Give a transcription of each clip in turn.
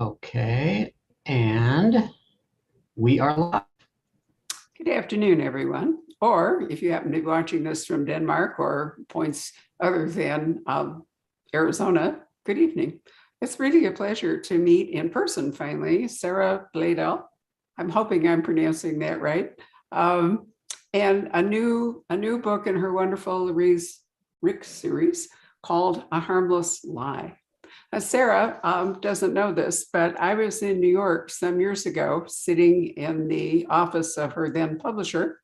Okay, and we are live. Good afternoon, everyone. Or if you happen to be watching this from Denmark or points other than Arizona, good evening. It's really a pleasure to meet in person finally, Sara Blaedel. I'm hoping I'm pronouncing that right. And a new book in her wonderful Louise Rick series called A Harmless Lie. Sara doesn't know this, but I was in New York some years ago, sitting in the office of her then publisher,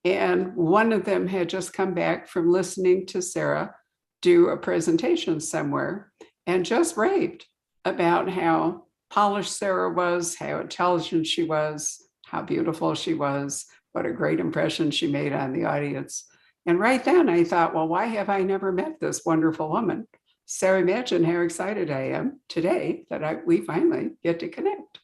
and one of them had just come back from listening to Sara do a presentation somewhere and just raved about how polished Sara was, how intelligent she was, how beautiful she was, what a great impression she made on the audience. And right then I thought, well, why have I never met this wonderful woman? So imagine how excited I am today that we finally get to connect.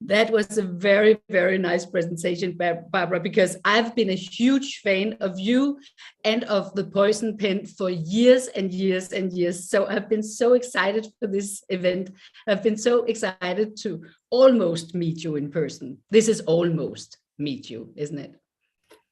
That was a very, very nice presentation, Barbara, because I've been a huge fan of you and of the Poison Pen for years and years and years. So I've been so excited for this event. I've been so excited to almost meet you in person. This is almost meet you, isn't it?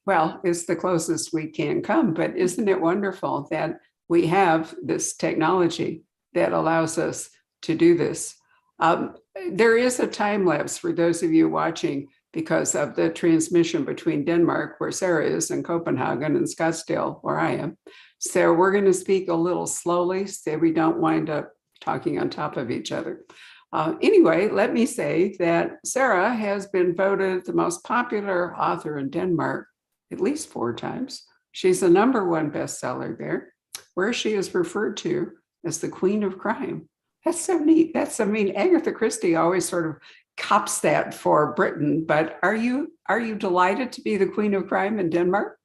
Well, it's the closest we can come, but isn't it wonderful that we have this technology that allows us to do this? There is a time lapse for those of you watching because of the transmission between Denmark, where Sara is, and Copenhagen and Scottsdale, where I am. So we're going to speak a little slowly so we don't wind up talking on top of each other. Anyway, let me say that Sara has been voted the most popular author in Denmark at least 4 times. She's the #1 bestseller there, where she is referred to as the Queen of Crime. That's so neat. Agatha Christie always sort of cops that for Britain, but are you delighted to be the Queen of Crime in Denmark?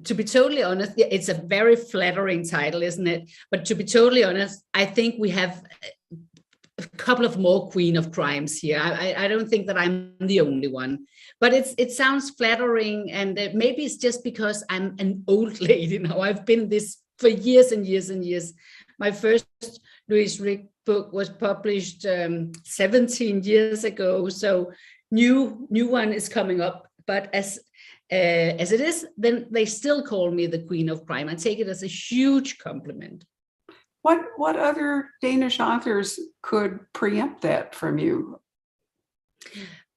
To be totally honest, it's a very flattering title, isn't it? But to be totally honest, I think we have a couple of more Queen of Crimes here. I don't think that I'm the only one, but it sounds flattering, and maybe it's just because I'm an old lady now. I've been this for years and years and years. My first Louise Rick book was published 17 years ago, so new one is coming up. But as it is, then they still call me the Queen of Crime. I take it as a huge compliment. What other Danish authors could preempt that from you?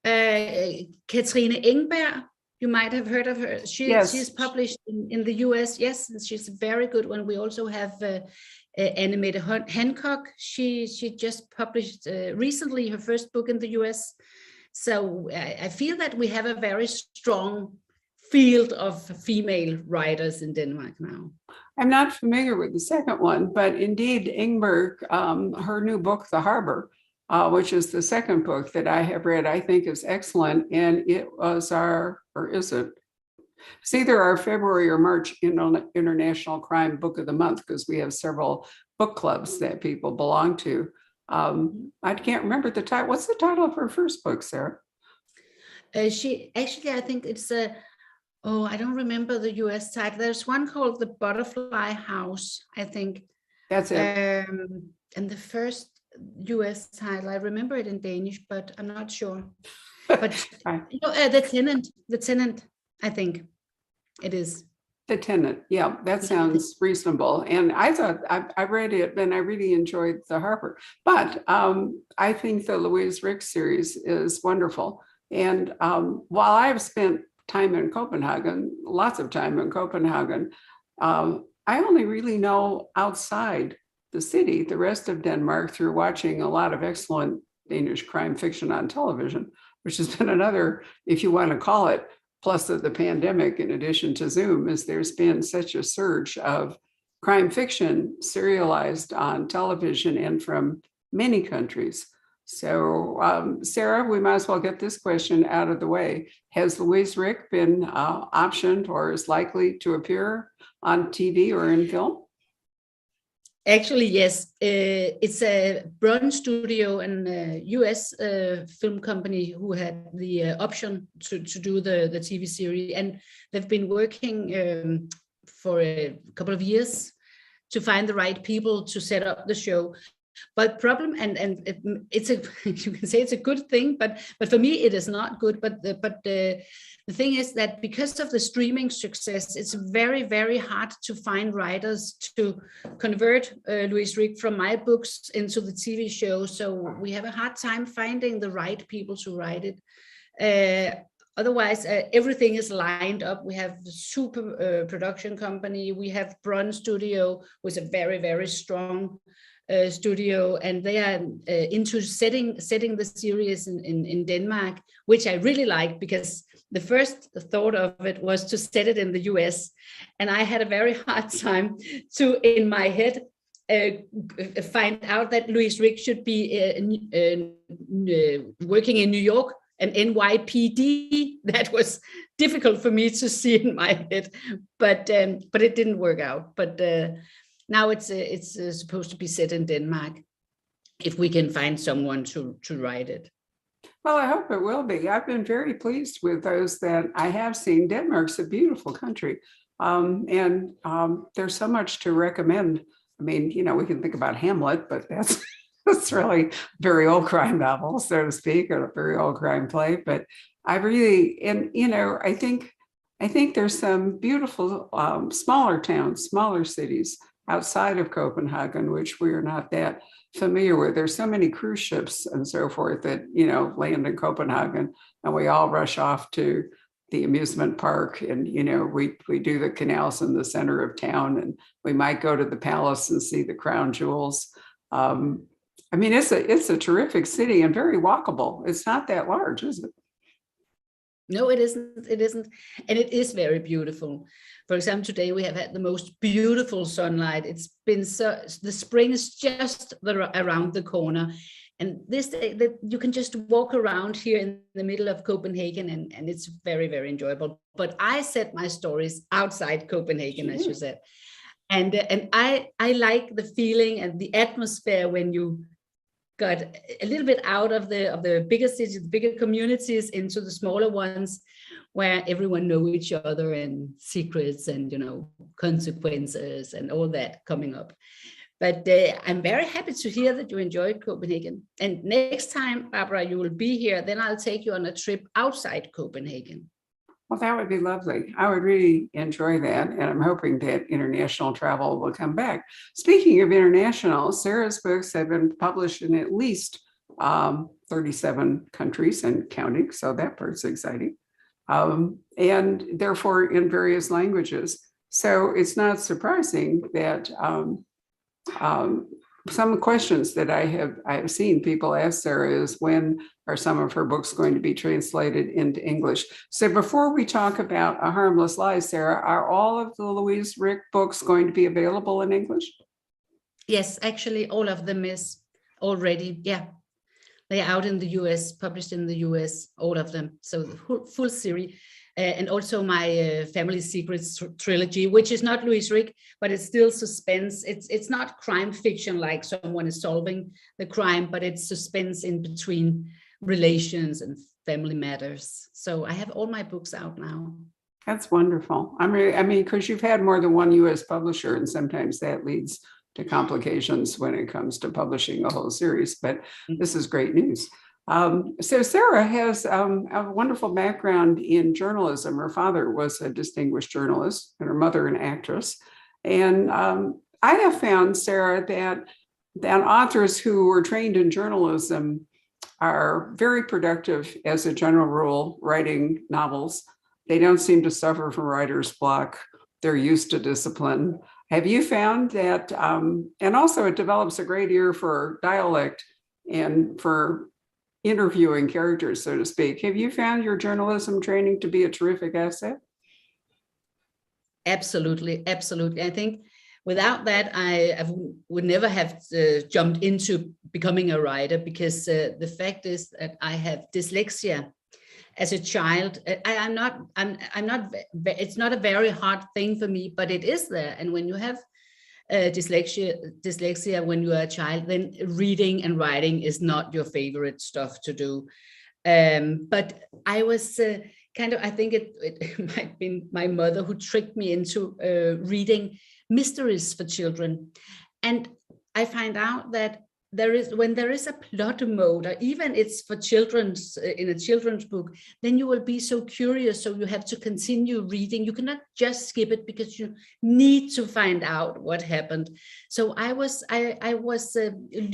Katrine Engberg, you might have heard of her. Yes. She's published in the US. Yes, she's a very good one. We also have Animated Hancock. She just published recently her first book in the US. So I feel that we have a very strong field of female writers in Denmark now. I'm not familiar with the second one, but indeed, Ingberg, her new book, The Harbor, which is the second book that I have read, I think is excellent. And it was it's either our February or March International Crime Book of the Month, because we have several book clubs that people belong to. I can't remember the title. What's the title of her first book, Sara? I think it's I don't remember the US title. There's one called The Butterfly House, I think. That's it. And the first US title, I remember it in Danish, but I'm not sure. But The Tenant, I think it is. The Tenant, yeah, that sounds reasonable. And I thought I read it and I really enjoyed The Harbor. But I think the Louise Rick series is wonderful. And while I've spent time in Copenhagen, lots of time in Copenhagen, I only really know outside the city, the rest of Denmark, through watching a lot of excellent Danish crime fiction on television, which has been another, if you want to call it, plus of the pandemic, in addition to Zoom, is there's been such a surge of crime fiction serialized on television and from many countries. So, Sara, we might as well get this question out of the way. Has Louise Rick been optioned or is likely to appear on TV or in film? Actually, yes. It's a Brown Studio and US film company who had the option to do the TV series. And they've been working for a couple of years to find the right people to set up the show. But problem, it's a you can say it's a good thing, but for me it is not good. But the thing is that because of the streaming success, it's very, very hard to find writers to convert Louise Rick from my books into the TV show. So we have a hard time finding the right people to write it. Otherwise, everything is lined up. We have the super production company. We have Brun Studio, who is a very, very strong studio, and they are into setting the series in Denmark, which I really like, because the first thought of it was to set it in the US, and I had a very hard time to, in my head, find out that Louise Rick should be working in New York, and NYPD. That was difficult for me to see in my head, but it didn't work out. But now it's supposed to be set in Denmark, if we can find someone to write it. Well, I hope it will be. I've been very pleased with those that I have seen. Denmark's a beautiful country, and there's so much to recommend. I mean, you know, we can think about Hamlet, but that's really a very old crime novel, so to speak, or a very old crime play. But I really, and you know, I think there's some beautiful smaller towns, smaller cities outside of Copenhagen, which we are not that familiar with. There's so many cruise ships and so forth that, you know, land in Copenhagen, and we all rush off to the amusement park, and, you know, we do the canals in the center of town, and we might go to the palace and see the crown jewels. I mean, it's a terrific city and very walkable. It's not that large, is it? No, it isn't. It isn't. And it is very beautiful. For example, today we have had the most beautiful sunlight. It's been the spring is just around the corner. And this day that you can just walk around here in the middle of Copenhagen, and it's very, very enjoyable. But I set my stories outside Copenhagen, as you said. And I like the feeling and the atmosphere when you got a little bit out of the bigger cities, the bigger communities, into the smaller ones, where everyone knows each other, and secrets and, you know, consequences and all that coming up. But I'm very happy to hear that you enjoyed Copenhagen. And next time, Barbara, you will be here, then I'll take you on a trip outside Copenhagen. Well, that would be lovely. I would really enjoy that. And I'm hoping that international travel will come back. Speaking of international, Sara's books have been published in at least 37 countries and counting. So that part's exciting. And therefore in various languages. So it's not surprising that some questions that I have seen people ask Sara is, when are some of her books going to be translated into English? So before we talk about A Harmless Lie, Sara, are all of the Louise Rick books going to be available in English? Yes, actually all of them is already, yeah. They're out in the US, published in the US, all of them. So the full series. And also my Family Secrets trilogy, which is not Louise Rick, but it's still suspense. It's not crime fiction like someone is solving the crime, but it's suspense in between relations and family matters. So I have all my books out now. I mean, because you've had more than one US publisher, and sometimes that leads to complications when it comes to publishing a whole series, but this is great news. So Sara has a wonderful background in journalism. Her father was a distinguished journalist and her mother an actress. And I have found, Sara, that authors who were trained in journalism are very productive as a general rule, writing novels. They don't seem to suffer from writer's block. They're used to discipline. Have you found that, and also it develops a great ear for dialect and for interviewing characters, so to speak. Have you found your journalism training to be a terrific asset? Absolutely, absolutely. I think without that, I would never have jumped into becoming a writer, because the fact is that I have dyslexia as a child. I'm not, it's not a very hard thing for me, but it is there. And when you have dyslexia when you are a child, then reading and writing is not your favorite stuff to do. But I was I think it might have been my mother who tricked me into reading mysteries for children. And I find out that when there is a plot mode, or even it's for children's in a children's book, then you will be so curious, so you have to continue reading. You cannot just skip it because you need to find out what happened. So I was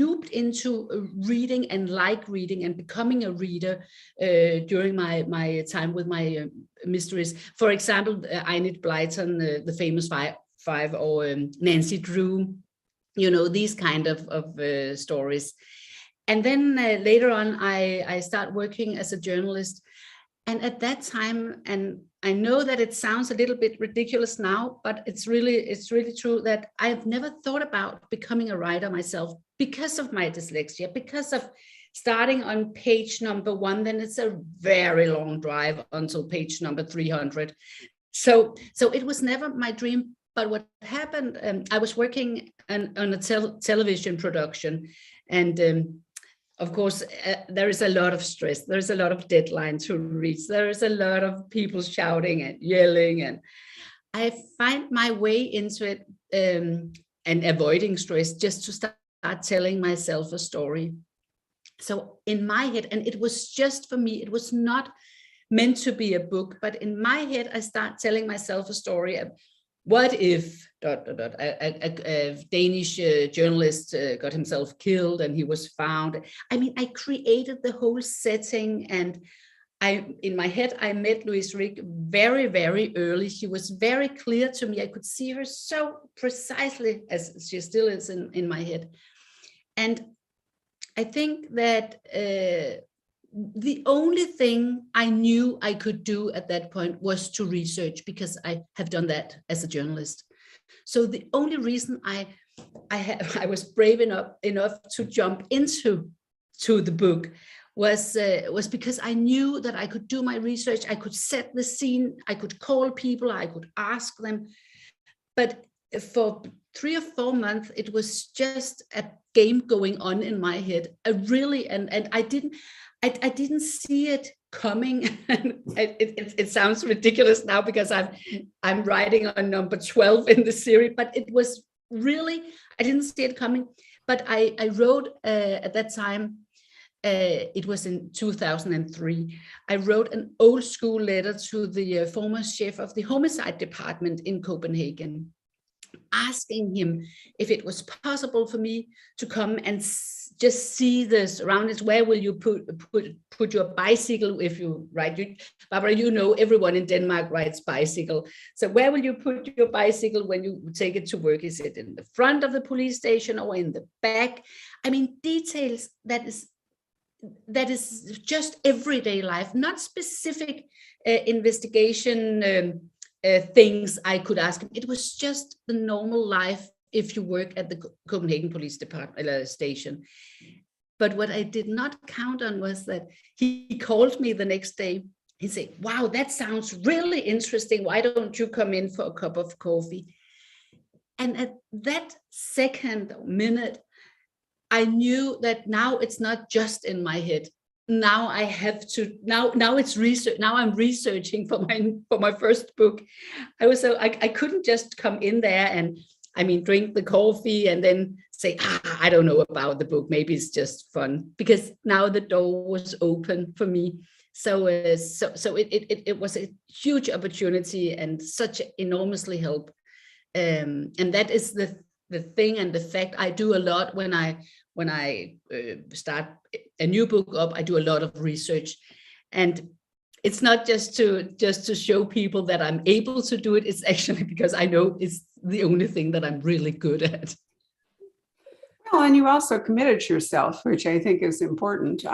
looped into reading and reading and becoming a reader during my time with my mysteries. For example, Enid Blyton, the famous five, or Nancy Drew. These kind of stories. And then later on, I start working as a journalist. And at that time, and I know that it sounds a little bit ridiculous now, but it's really true, that I've never thought about becoming a writer myself because of my dyslexia, because of starting on page number 1, then it's a very long drive until page number 300. So it was never my dream. But what happened, I was working on a television production. And of course, there is a lot of stress. There's a lot of deadline to reach. There is a lot of people shouting and yelling. And I find my way into it and avoiding stress just to start telling myself a story. So in my head, and it was just for me, it was not meant to be a book, but in my head, I start telling myself a story of, what if a Danish journalist got himself killed and he was found? I mean, I created the whole setting, and in my head, I met Louise very, very early. She was very clear to me. I could see her so precisely as she still is in my head. And I think that the only thing I knew I could do at that point was to research, because I have done that as a journalist. So the only reason I was brave enough to jump into the book was because I knew that I could do my research. I could set the scene. I could call people. I could ask them. But for 3 or 4 months, it was just a game going on in my head. And I didn't see it coming. It sounds ridiculous now because I'm writing on number 12 in the series, but it was really, I didn't see it coming. But I wrote at that time, it was in 2003, I wrote an old school letter to the former chef of the homicide department in Copenhagen, asking him if it was possible for me to come and just see the surroundings. Where will you put your bicycle if you ride? Barbara, everyone in Denmark rides bicycle. So where will you put your bicycle when you take it to work? Is it in the front of the police station or in the back? I mean, details that is just everyday life, not specific investigation things I could ask him. It was just the normal life if you work at the Copenhagen Police Department station. But what I did not count on was that he called me the next day. He said, wow, that sounds really interesting. Why don't you come in for a cup of coffee? And at that second minute, I knew that now it's not just in my head. Now I have to, now it's research. Now I'm researching for my first book. I couldn't just come in there and, drink the coffee and then say, I don't know about the book. Maybe it's just fun, because now the door was open for me. So it was a huge opportunity and such enormously help. And that is the thing and the fact. I do a lot when I start a new book up. I do a lot of research, and it's not just to show people that I'm able to do it. It's actually because I know it's the only thing that I'm really good at. Well, and you also committed yourself, which I think is important.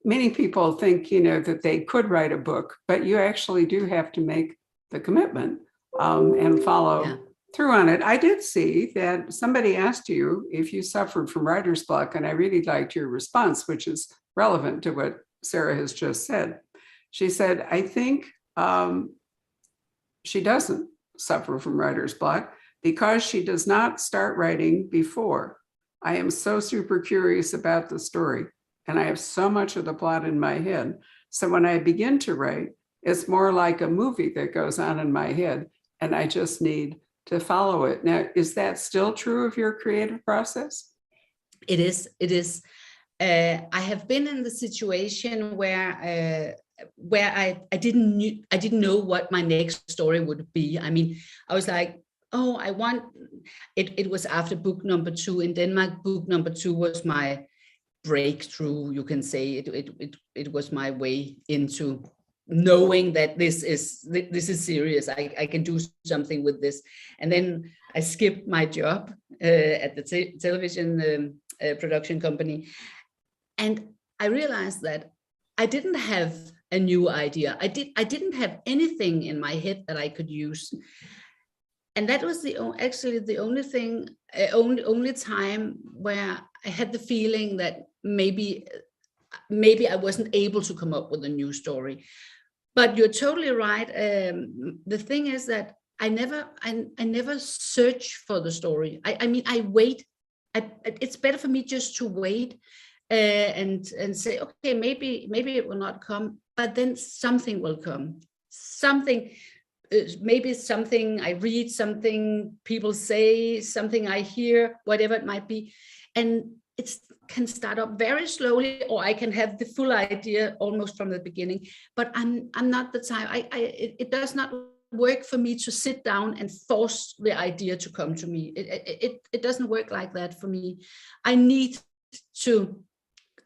Many people think, that they could write a book, but you actually do have to make the commitment and follow through on it. I did see that somebody asked you if you suffered from writer's block, and I really liked your response, which is relevant to what Sara has just said. She said, I think she doesn't suffer from writer's block because she does not start writing before. I am so super curious about the story, and I have so much of the plot in my head. So when I begin to write, it's more like a movie that goes on in my head, and I just need to follow it. Now, is that still true of your creative process? It is. I have been in the situation where I didn't know what my next story would be. I mean, I was like, oh, I want it. It was after book number 2 in Denmark. Book number 2 was my breakthrough, you can say. It was my way into knowing that this is serious. I can do something with this. And then I skipped my job at the television production company, and I realized that I didn't have a new idea. I didn't have anything in my head that I could use. And that was actually the only thing, only time where I had the feeling that maybe I wasn't able to come up with a new story. But you're totally right. The thing is that I never search for the story. I mean, I wait. It's better for me just to wait and say, okay, maybe it will not come, but then something will come. Something. Maybe something I read, something people say, something I hear, whatever it might be. And it can start up very slowly, or I can have the full idea almost from the beginning. But I'm not the type. It does not work for me to sit down and force the idea to come to me. It doesn't work like that for me. I need to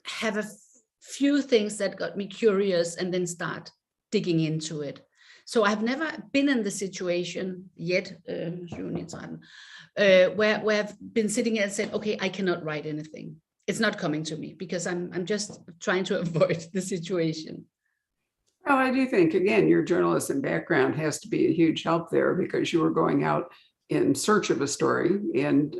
have a few things that got me curious and then start digging into it. So I've never been in the situation yet, where I've been sitting and said, okay, I cannot write anything. It's not coming to me because I'm just trying to avoid the situation. Well, I do think, again, your journalism background has to be a huge help there, because you were going out in search of a story, and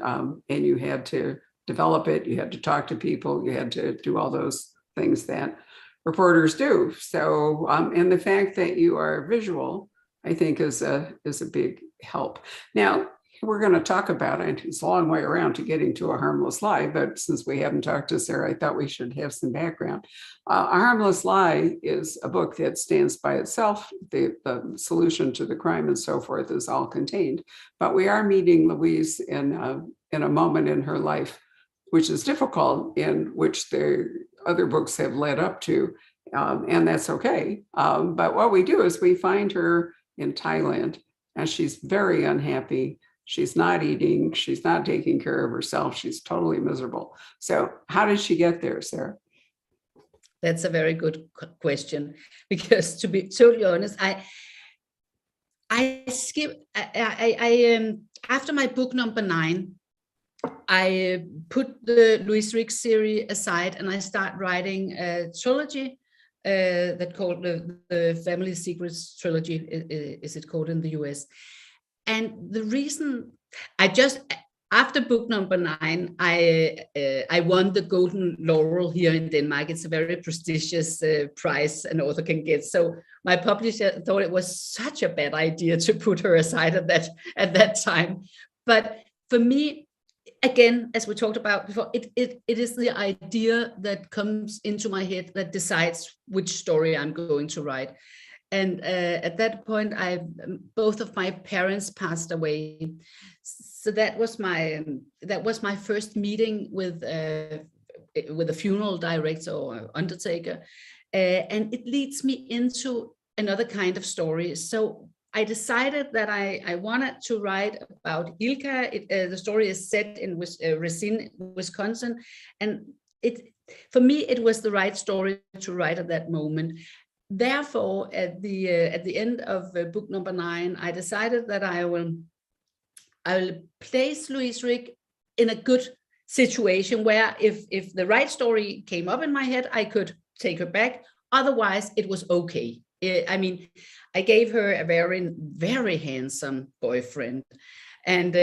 you had to develop it. You had to talk to people. You had to do all those things that reporters do. So, and the fact that you are visual, I think, is a big help. Now, we're going to talk about it. It's a long way around to getting to A Harmless Lie, but since we haven't talked to Sara, I thought we should have some background. A Harmless Lie is a book that stands by itself. The solution to the crime and so forth is all contained. But we are meeting Louise in a moment in her life which is difficult, in which the other books have led up to, and that's okay. But what we do is we find her in Thailand, and she's very unhappy. She's not eating. She's not taking care of herself. She's totally miserable. So how did she get there, Sara? That's a very good question, because to be totally honest, I skipped. After my book number 9, I put the Louise Rick series aside, and I start writing a trilogy that called the Family Secrets Trilogy. Is it called in the US? And the reason after book number 9, I won the Golden Laurel here in Denmark. It's a very prestigious prize an author can get. So my publisher thought it was such a bad idea to put her aside at that time. But for me, again, as we talked about before, it is the idea that comes into my head that decides which story I'm going to write. And at that point, both of my parents passed away. So that was my first meeting with a funeral director or undertaker, and it leads me into another kind of story. So I decided that I wanted to write about Ilka. The story is set in Racine, Wisconsin, and for me it was the right story to write at that moment. Therefore, at the end of book number 9, I decided that I will place Louise Rick in a good situation where if the right story came up in my head, I could take her back. Otherwise, it was okay. I mean, I gave her a very, very handsome boyfriend, and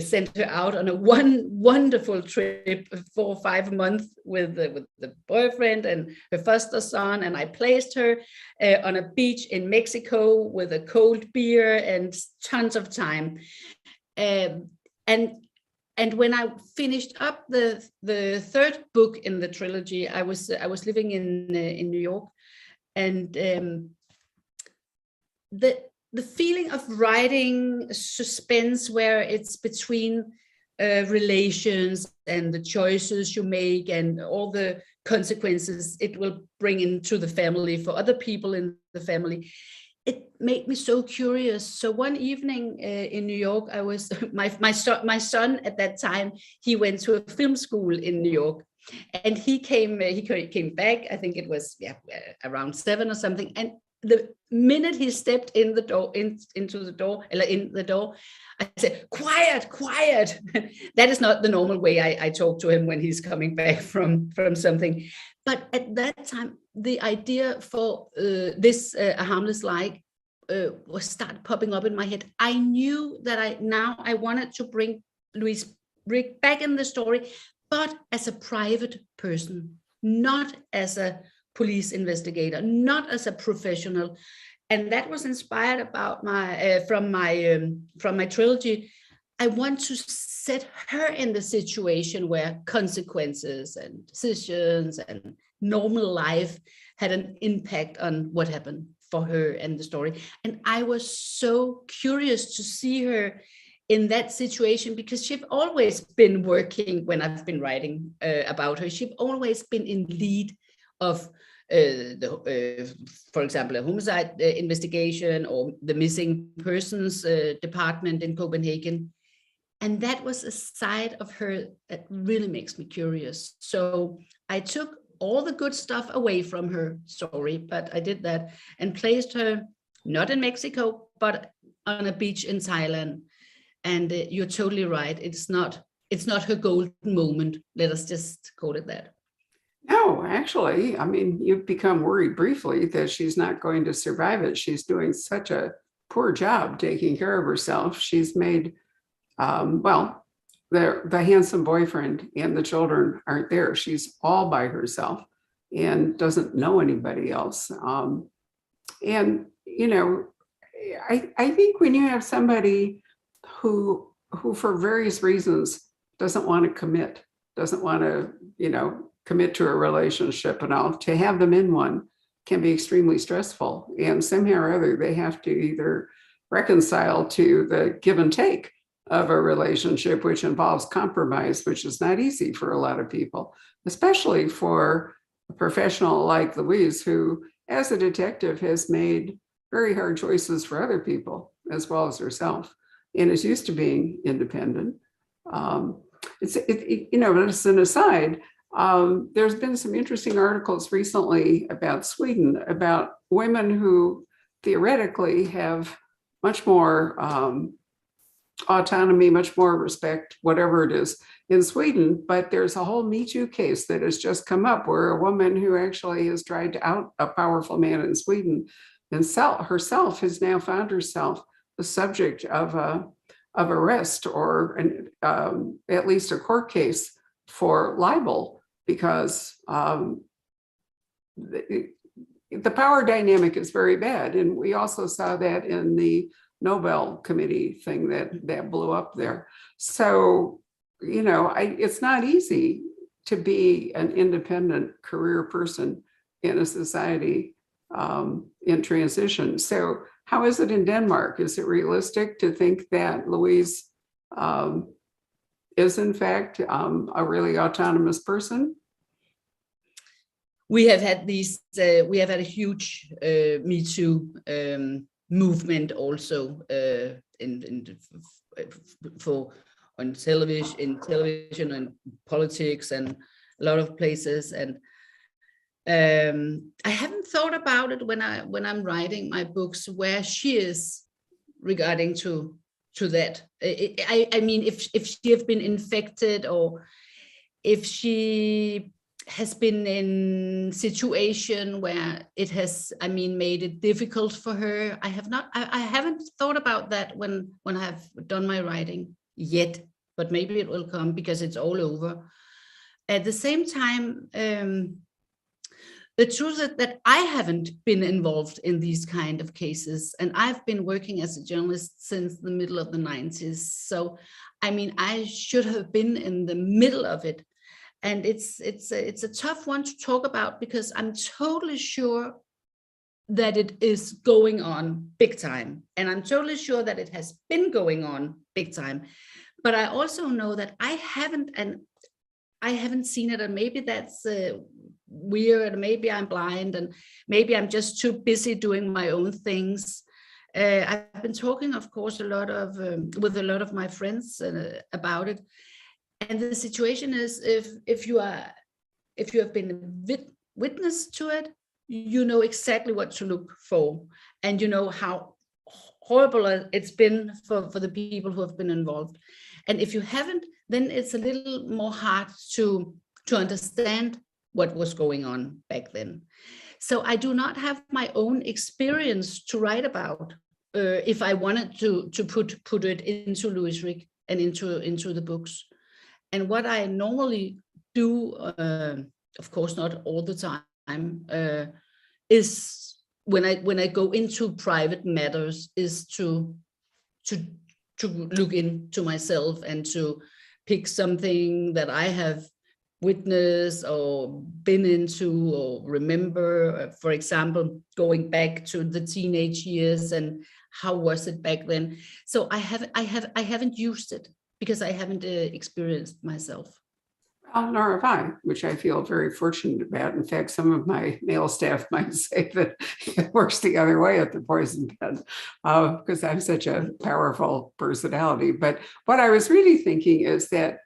sent her out on a wonderful trip for 5 months with the boyfriend and her foster son. And I placed her on a beach in Mexico with a cold beer and tons of time. And when I finished up the third book in the trilogy, I was living in New York, and the feeling of writing suspense where it's between relations and the choices you make and all the consequences it will bring into the family for other people in the family. It made me so curious. So one evening in New York, I was my son at that time, he went to a film school in New York, and he came back. I think it was around 7 or something. And the minute he stepped in the door, in the door, I said, "Quiet, quiet." That is not the normal way I talk to him when he's coming back from something. But at that time, the idea for this A Harmless Lie was started popping up in my head. I knew that I wanted to bring Louise back in the story, but as a private person, not as a police investigator, not as a professional. And that was inspired about from my trilogy. I want to set her in the situation where consequences and decisions and normal life had an impact on what happened for her and the story. And I was so curious to see her in that situation, because she'd always been working when I've been writing about her. She'd always been in lead of for example, a homicide investigation or the missing persons department in Copenhagen. And that was a side of her that really makes me curious. So I took all the good stuff away from her story, but I did that and placed her not in Mexico, but on a beach in Thailand. And you're totally right. It's not her golden moment. Let us just call it that. No, actually, I mean, you've become worried briefly that she's not going to survive it. She's doing such a poor job taking care of herself. She's made, the handsome boyfriend and the children aren't there. She's all by herself and doesn't know anybody else. And, you know, I think when you have somebody who for various reasons doesn't want to commit, doesn't want to, commit to a relationship and all, to have them in one can be extremely stressful. And somehow or other, they have to either reconcile to the give and take of a relationship, which involves compromise, which is not easy for a lot of people, especially for a professional like Louise, who, as a detective, has made very hard choices for other people as well as herself, and is used to being independent. It's an aside. There's been some interesting articles recently about Sweden, about women who theoretically have much more autonomy, much more respect, whatever it is, in Sweden. But there's a whole Me Too case that has just come up where a woman who actually has tried to out a powerful man in Sweden and herself has now found herself the subject of arrest or at least a court case for libel, because the power dynamic is very bad. And we also saw that in the Nobel Committee thing that blew up there. So, it's not easy to be an independent career person in a society in transition. So how is it in Denmark? Is it realistic to think that Louise is in fact a really autonomous person? We have had a huge Me Too movement also on television and politics and a lot of places. And I haven't thought about it when I'm writing my books, where she is regarding to that. I mean, if she have been infected, or if she has been in situation where it has, made it difficult for her. I haven't thought about that when I have done my writing yet, but maybe it will come because it's all over. At the same time, the truth is that I haven't been involved in these kind of cases, and I've been working as a journalist since the middle of the 90s. So, I should have been in the middle of it. And it's a tough one to talk about, because I'm totally sure that it is going on big time. And I'm totally sure that it has been going on big time. But I also know that I haven't seen it, and maybe that's weird. Maybe I'm blind, and maybe I'm just too busy doing my own things. I've been talking, of course, with a lot of my friends about it. And the situation is, if you have been witness to it, you know exactly what to look for, and you know how horrible it's been for the people who have been involved. And if you haven't, then it's a little more hard to understand what was going on back then. So I do not have my own experience to write about if I wanted to put it into Louise Rick and into the books. And what I normally do, of course not all the time, is when I go into private matters, is to look into myself and to pick something that I have witnessed or been into or remember. For example, going back to the teenage years and how was it back then. So I haven't used it because I haven't experienced myself. Well, nor have I, which I feel very fortunate about. In fact, some of my male staff might say that it works the other way at the Poison Pen, because I'm such a powerful personality. But what I was really thinking is that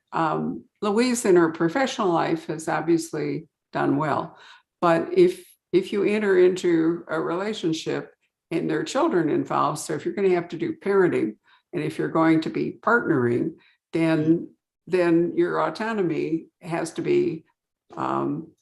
Louise in her professional life has obviously done well. But if you enter into a relationship and there are children involved, so if you're going to have to do parenting, and if you're going to be partnering, then your autonomy has to be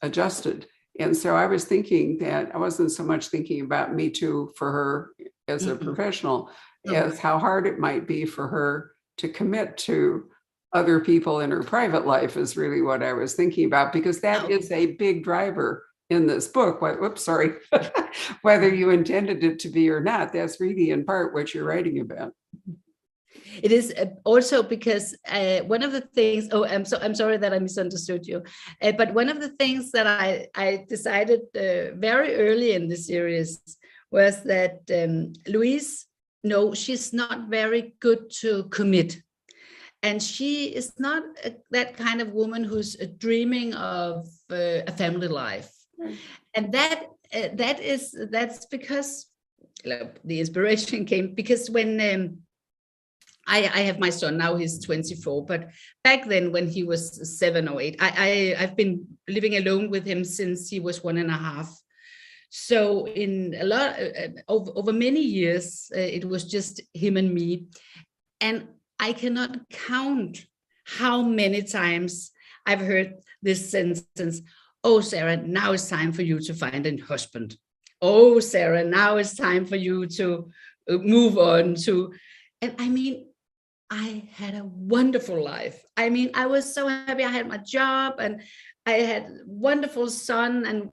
adjusted. And so I was thinking that I wasn't so much thinking about Me Too for her as a professional, as how hard it might be for her to commit to other people in her private life is really what I was thinking about, because that is a big driver in this book. Whoops, sorry. Whether you intended it to be or not, that's really in part what you're writing about. It is also because one of the things, I'm sorry that I misunderstood you, but one of the things that I decided very early in the series was that Louise, no, she's not very good to commit. And she is not that kind of woman who's dreaming of a family life. Right. And that's because the inspiration came because when I have my son now, he's 24, but back then when he was 7 or 8, I've been living alone with him since he was 1.5. So in a lot over many years, it was just him and me. And I cannot count how many times I've heard this sentence, "Oh, Sarah, now it's time for you to find a husband. Oh, Sarah, now it's time for you to move on to," and I mean, I had a wonderful life. I mean, I was so happy. I had my job and I had a wonderful son. And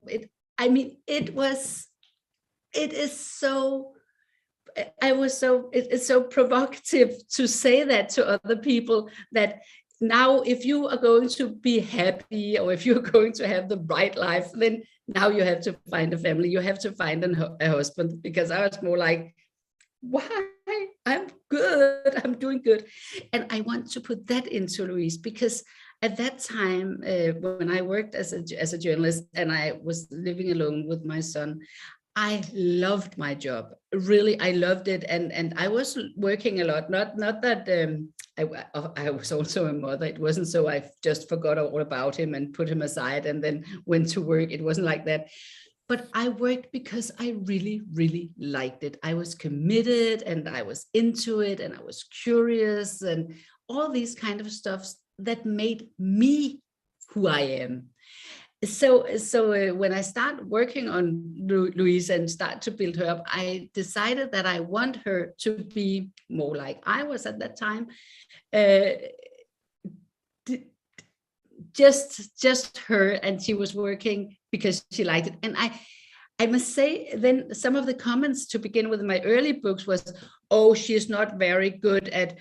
it's so provocative to say that to other people, that now if you are going to be happy or if you're going to have the right life, then now you have to find a family, you have to find a husband, because I was more like, why? I'm good, I'm doing good. And I want to put that into Louise, because at that time, when I worked as a journalist and I was living alone with my son, I loved my job. Really, I loved it. And I was working a lot. Not that I was also a mother. It wasn't so I just forgot all about him and put him aside and then went to work. It wasn't like that. But I worked because I really, really liked it. I was committed and I was into it and I was curious and all these kind of stuff that made me who I am. So when I start working on Louise and start to build her up, I decided that I want her to be more like I was at that time. Just her, and she was working because she liked it. And I must say, then some of the comments to begin with in my early books was, oh, she's not very good at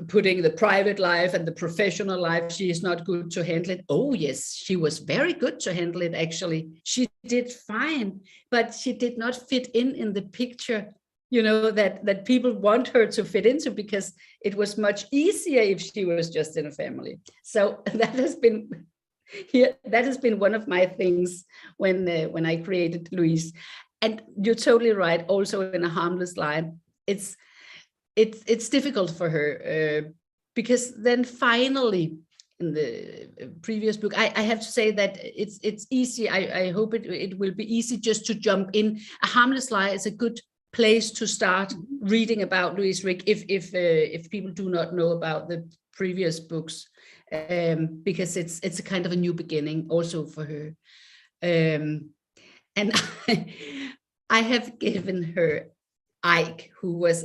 putting the private life and the professional life. She is not good to handle it. Oh yes, she was very good to handle it. Actually, she did fine, but she did not fit in the picture you know, that people want her to fit into, because it was much easier if she was just in a family. So that has been one of my things when I created Louise. And you're totally right. Also in A Harmless Lie, it's difficult for her because then finally in the previous book, I have to say that it's easy. I hope it will be easy just to jump in. A Harmless Lie is a good place to start reading about Louise Rick if people do not know about the previous books, because it's a kind of a new beginning also for her. And I have given her Ike, who was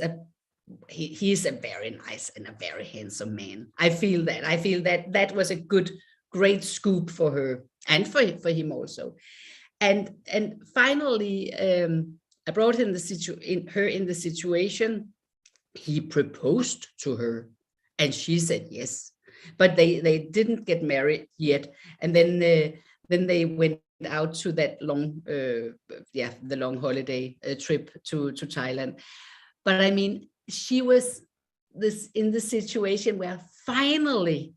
he's a very nice and a very handsome man. I feel that was a great scoop for her and for him also. And finally, I brought her in the situation. He proposed to her, and she said yes, but they didn't get married yet. And then they went out to that long the long holiday trip to Thailand. But I mean, she was in the situation where finally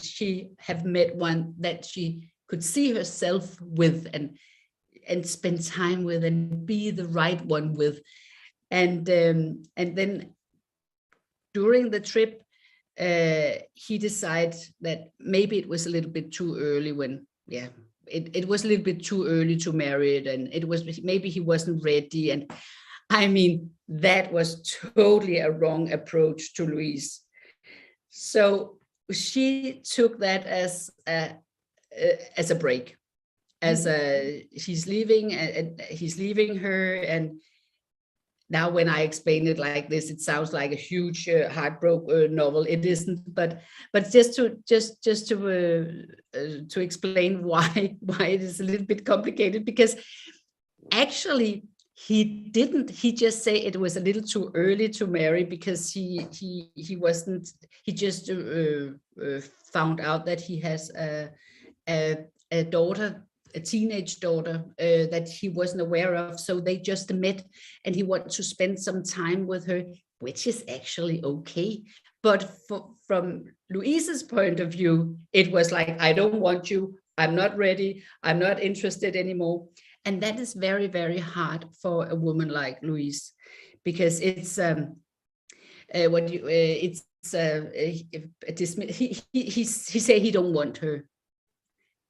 she have met one that she could see herself with and spend time with and be the right one with. And then during the trip, he decided that maybe it was a little bit too early it was a little bit too early to marry it, and it was maybe he wasn't ready. And I mean, that was totally a wrong approach to Louise. So she took that as a break, as he's leaving her. And now when I explain it like this, it sounds like a huge heartbroken novel. It isn't, but just to explain why it is a little bit complicated, because actually he just say it was a little too early to marry, because he just found out that he has a daughter, a teenage daughter that he wasn't aware of. So they just met, and he wanted to spend some time with her, which is actually okay. But from Louise's point of view, it was like, I don't want you, I'm not ready, I'm not interested anymore. And that is very, very hard for a woman like Louise, because it's he say he don't want her,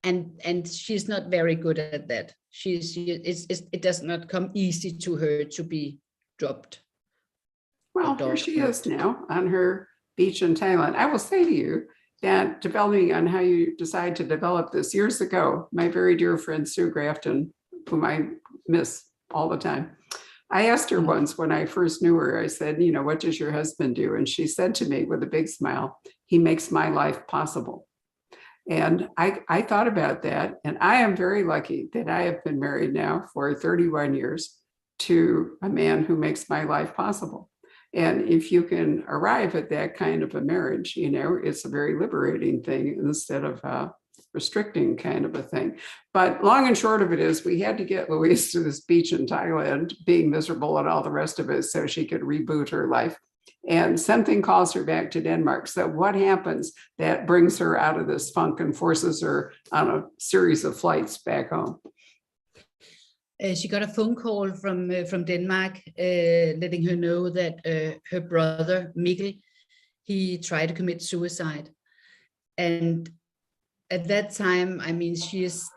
and she's not very good at that. It does not come easy to her to be dropped. Well, here she is now on her beach in Thailand. I will say to you that, developing on how you decide to develop this, years ago, my very dear friend Sue Grafton, whom I miss all the time, I asked her once when I first knew her, I said, what does your husband do? And she said to me with a big smile, he makes my life possible. And I thought about that, and I am very lucky that I have been married now for 31 years to a man who makes my life possible. And if you can arrive at that kind of a marriage, it's a very liberating thing instead of a restricting kind of a thing. But long and short of it is, we had to get Louise to this beach in Thailand, being miserable and all the rest of it, so she could reboot her life. And something calls her back to Denmark. So what happens that brings her out of this funk and forces her on a series of flights back home? She got a phone call from Denmark, letting her know that her brother Mikkel, he tried to commit suicide. And at that time, I mean, she's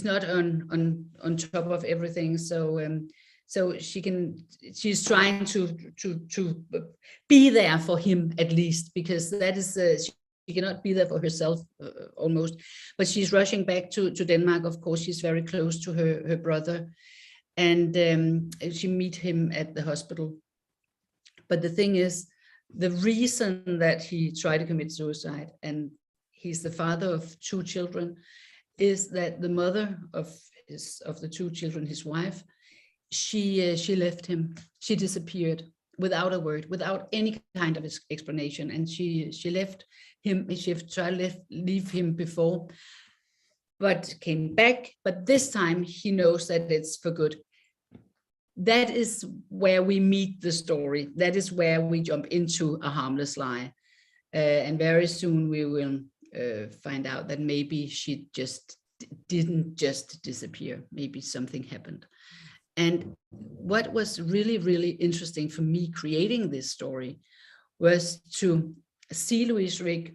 not on top of everything. So she's trying to be there for him, at least, because that is she cannot be there for herself almost. But she's rushing back to Denmark. Of course, she's very close to her brother, and she meet him at the hospital. But the thing is, the reason that he tried to commit suicide, and he's the father of 2 children, is that the mother of the 2 children, his wife, she left him. She disappeared without a word, without any kind of explanation, and she left him. She tried to leave him before, but came back. But this time he knows that it's for good. that is where we meet the story. That is where we jump into A Harmless Lie. And very soon we will find out that maybe she just didn't just disappear. Maybe something happened. And what was really, really interesting for me creating this story was to see Louise Rick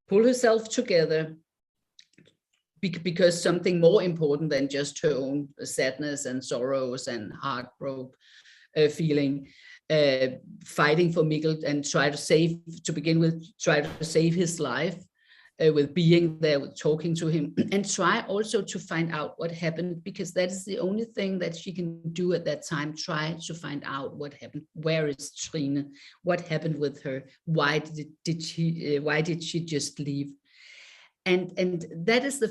pull herself together, because something more important than just her own sadness and sorrows and heartbroken feeling, fighting for Mikkel and try to save his life, with being there, with talking to him, and try also to find out what happened, because that is the only thing that she can do at that time. Try to find out what happened. Where is Trine? What happened with her? Why did she just leave? And that is the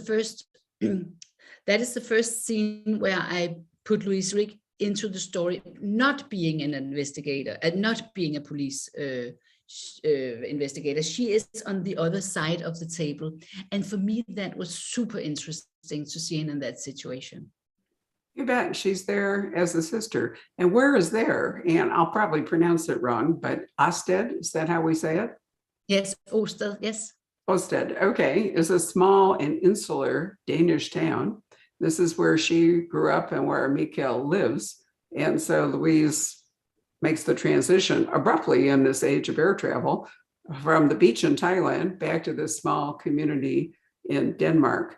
first scene where I put Louise Rick into the story, not being an investigator and not being a police investigator. She is on the other side of the table. And for me, that was super interesting to see her in that situation. You bet. She's there as a sister. And where is there? And I'll probably pronounce it wrong, but Osted, is that how we say it? Yes, Osted, yes. Osted, okay, is a small and insular Danish town. This is where she grew up and where Mikkel lives. And so Louise makes the transition abruptly in this age of air travel from the beach in Thailand back to this small community in Denmark,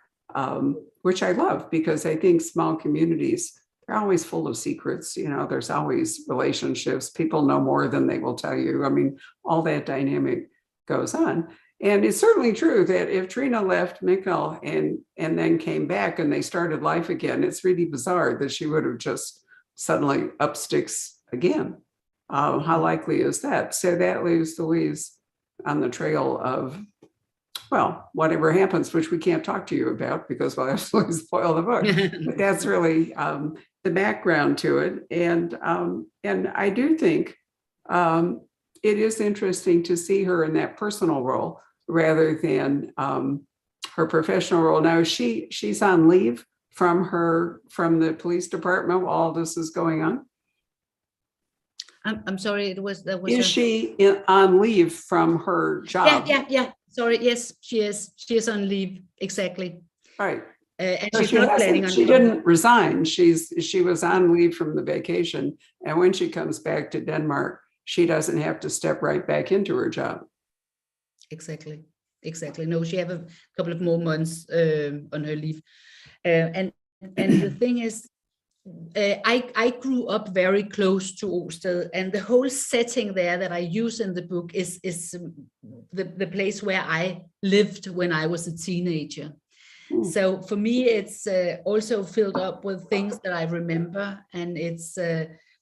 which I love, because I think small communities, they're always full of secrets. You know, there's always relationships. People know more than they will tell you. I mean, all that dynamic goes on. And it's certainly true that if Trine left Mikkel and then came back and they started life again, it's really bizarre that she would have just suddenly up sticks again. How likely is that? So that leaves Louise on the trail of, well, whatever happens, which we can't talk to you about because we'll absolutely spoil the book. But that's really the background to it. And I do think it is interesting to see her in that personal role rather than her professional role. Now she's on leave from the police department while all this is going on. I'm sorry, Is she on leave from her job? Yeah. Sorry, yes, she is. She is on leave, exactly. Right. And so she's not planning on. She didn't resign. She was on leave from the vacation, and when she comes back to Denmark, she doesn't have to step right back into her job. Exactly. No, she have a couple of more months on her leave, and the thing is, I grew up very close to Osted, and the whole setting there that I use in the book is the place where I lived when I was a teenager. So for me, it's also filled up with things that I remember, and it's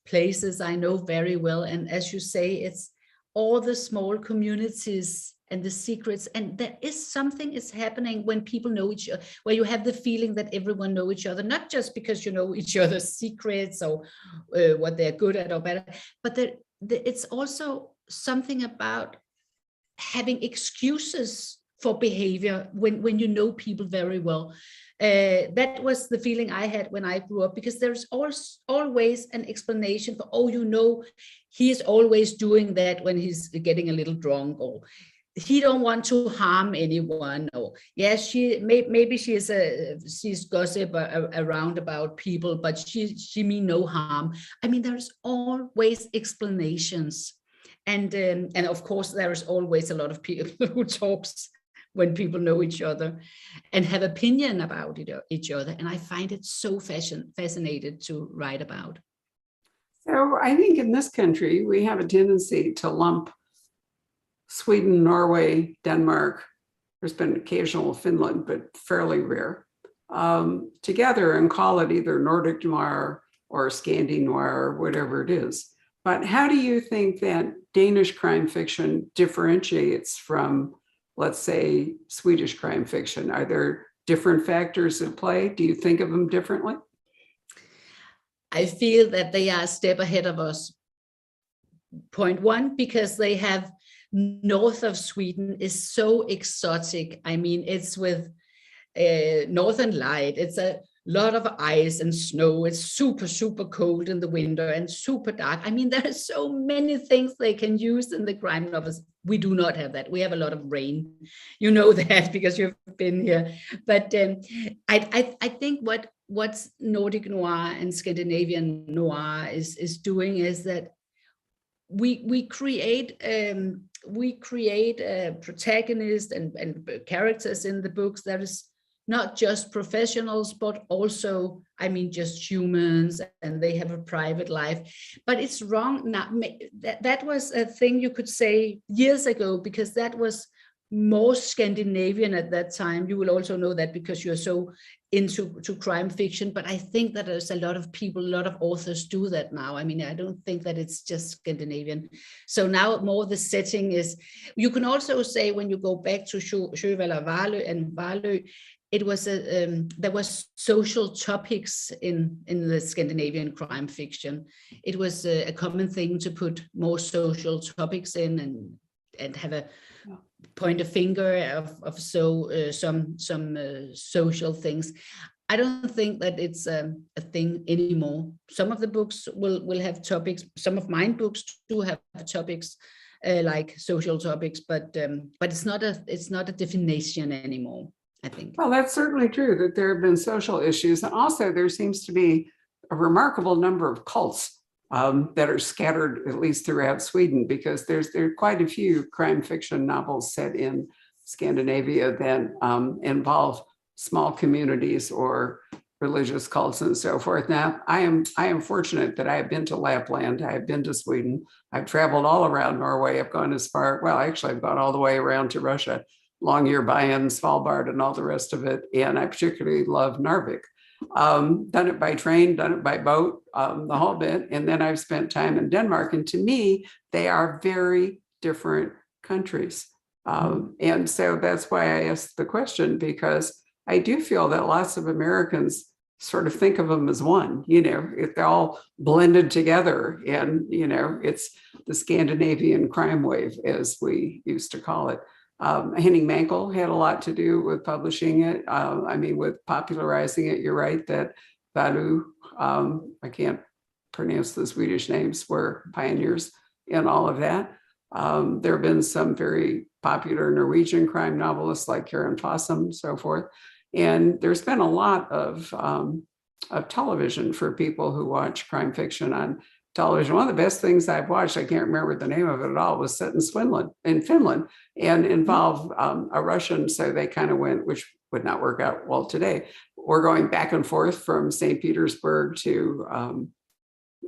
places I know very well. And as you say, it's all the small communities and the secrets, and there is something is happening when people know each other, where you have the feeling that everyone know each other, not just because you know each other's secrets or what they're good at or better, but it's also something about having excuses for behavior when you know people very well. That was the feeling I had when I grew up, because there's always an explanation for, oh, you know, he is always doing that when he's getting a little drunk, or he don't want to harm anyone, or yes, maybe she's gossip around about people, but she mean no harm. I mean, there's always explanations, and of course there is always a lot of people who talks when people know each other and have opinion about each other, and I find it so fascinating to write about. So I think in this country we have a tendency to lump Sweden, Norway, Denmark, there's been occasional Finland, but fairly rare, together and call it either Nordic noir or Scandi noir, whatever it is. But how do you think that Danish crime fiction differentiates from, let's say, Swedish crime fiction? Are there different factors at play? Do you think of them differently? I feel that they are a step ahead of us. Point one, because they have north of Sweden is so exotic. I mean, it's with Northern Light. It's a lot of ice and snow. It's super, super cold in the winter and super dark. I mean, there are so many things they can use in the crime novels. We do not have that. We have a lot of rain. You know that because you've been here. But I think what's Nordic noir and Scandinavian noir is doing is that we create protagonists and characters in the books that is not just professionals, but also, I mean, just humans, and they have a private life. But it's wrong now. That was a thing you could say years ago, because that was more Scandinavian at that time. You will also know that because you're so into crime fiction. But I think that there's a lot of people, a lot of authors do that now. I mean, I don't think that it's just Scandinavian. So now more the setting is, you can also say when you go back to Sjöwall and Valö, it was there was social topics in the Scandinavian crime fiction. It was a common thing to put more social topics in and have a point a finger of some social things. I don't think that it's a thing anymore. Some of the books will have topics. Some of mine books do have topics like social topics, but it's not a definition anymore, I think. Well, that's certainly true that there have been social issues. And also there seems to be a remarkable number of cults that are scattered, at least throughout Sweden, because there are quite a few crime fiction novels set in Scandinavia that involve small communities or religious cults and so forth. Now, I am fortunate that I have been to Lapland. I have been to Sweden. I've traveled all around Norway. I've gone as far, well, actually, I've gone all the way around to Russia, Longyearbyen, Svalbard, and all the rest of it. And I particularly love Narvik. Done it by train, done it by boat, the whole bit. And then I've spent time in Denmark. And to me, they are very different countries. And so that's why I asked the question, because I do feel that lots of Americans sort of think of them as one, they're all blended together. And, it's the Scandinavian crime wave, as we used to call it. Henning Mankell had a lot to do with publishing it. With popularizing it. You're right that Valu, I can't pronounce the Swedish names, were pioneers in all of that. There have been some very popular Norwegian crime novelists like Karen Fossum, so forth. And there's been a lot of television for people who watch crime fiction on television. One of the best things I've watched, I can't remember the name of it at all, was set in Finland and involved a Russian. So they kind of went, which would not work out well today. We're going back and forth from St. Petersburg to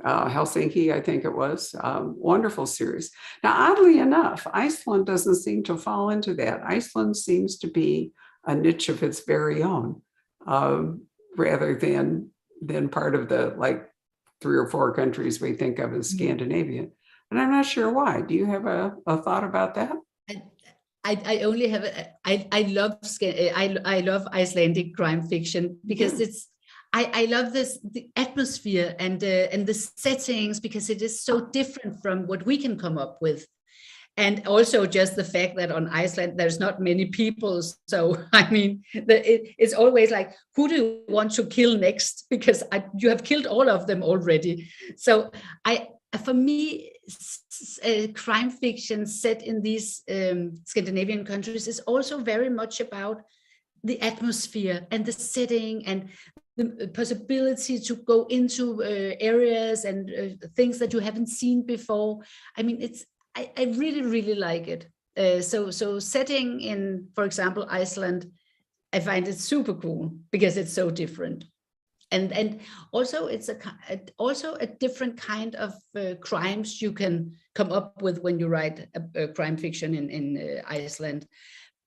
Helsinki, I think it was. Wonderful series. Now, oddly enough, Iceland doesn't seem to fall into that. Iceland seems to be a niche of its very own, rather than part of the 3 or 4 countries we think of as Scandinavian. And I'm not sure why. Do you have a thought about that? I only have I love Icelandic crime fiction because I love the atmosphere and the settings, because it is so different from what we can come up with. And also just the fact that on Iceland, there's not many people. So, it's always like, who do you want to kill next? Because you have killed all of them already. So for me, crime fiction set in these Scandinavian countries is also very much about the atmosphere and the setting and the possibility to go into areas and things that you haven't seen before. I really, really like it. So setting in, for example, Iceland, I find it super cool because it's so different. And also it's also a different kind of crimes you can come up with when you write a crime fiction in Iceland,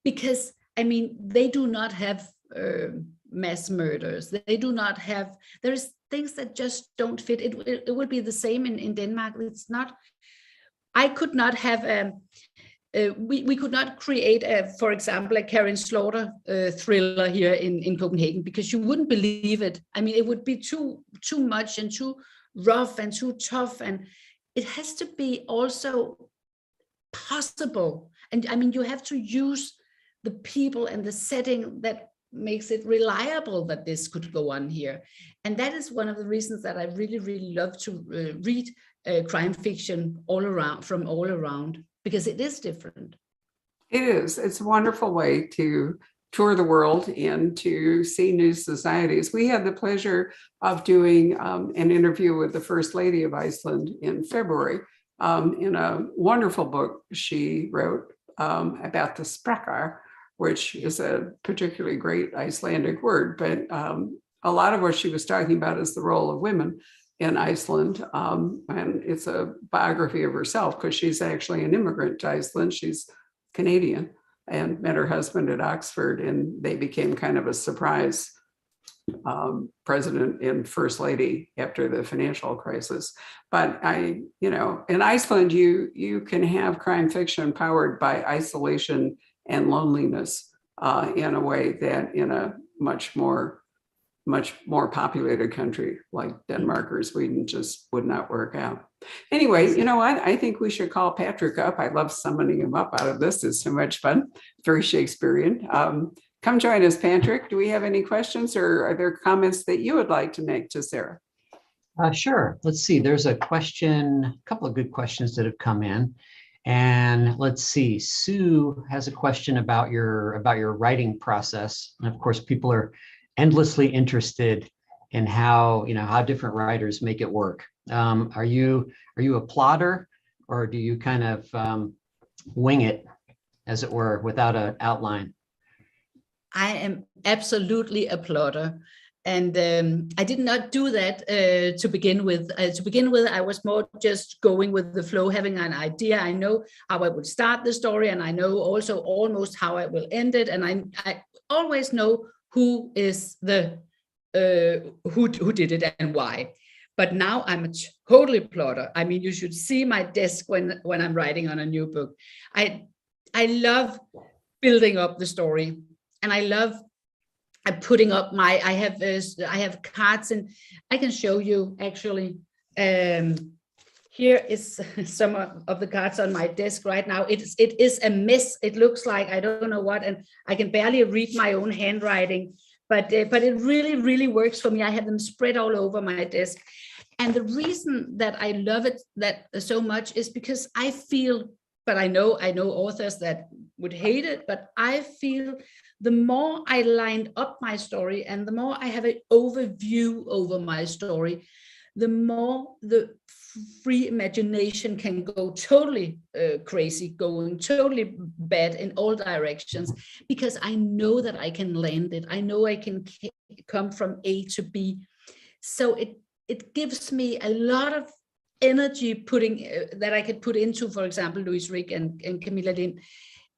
because they do not have mass murders. They do not have, there's things that just don't fit. It will be the same in Denmark. It's not, I could not have we could not create for example, a Karin Slaughter thriller here in Copenhagen, because you wouldn't believe it. It would be too much and too rough and too tough, and it has to be also possible. And you have to use the people and the setting that makes it reliable that this could go on here. And that is one of the reasons that I really, really love to read crime fiction from all around, because it is different. It is. It's a wonderful way to tour the world and to see new societies. We had the pleasure of doing an interview with the First Lady of Iceland in February in a wonderful book she wrote about the sprekar, which is a particularly great Icelandic word. But a lot of what she was talking about is the role of women in Iceland. And it's a biography of herself because she's actually an immigrant to Iceland. She's Canadian and met her husband at Oxford, and they became kind of a surprise president and first lady after the financial crisis. But in Iceland, you can have crime fiction powered by isolation and loneliness in a way that in a much more populated country like Denmark or Sweden just would not work out. Anyway, you know what? I think we should call Patrick up. I love summoning him up out of this. It's so much fun. Very Shakespearean. Come join us, Patrick. Do we have any questions, or are there comments that you would like to make to Sara? Sure. Let's see. There's a couple of good questions that have come in. And let's see, Sue has a question about your writing process. And of course, people are endlessly interested in how different writers make it work. Are you a plotter, or do you kind of wing it, as it were, without an outline? I am absolutely a plotter. And I did not do that to begin with. I was more just going with the flow, having an idea. I know how I would start the story, and I know also almost how I will end it. And I always know who is the who did it and why. But now I'm a totally plotter. I mean, you should see my desk when I'm writing on a new book. I love building up the story, and I love putting up I have cards, and I can show you actually. Here is some of the cards on my desk right now. It is a mess. It looks like I don't know what, and I can barely read my own handwriting. But it really, really works for me. I have them spread all over my desk. And the reason that I love it so much is because I feel, but I know authors that would hate it, but I feel the more I lined up my story and the more I have an overview over my story, the more the free imagination can go totally crazy, going totally bad in all directions, because I know that I can land it. I know I can come from A to B. So it gives me a lot of energy that I could put into, for example, Louise Rick and Camilla Lind,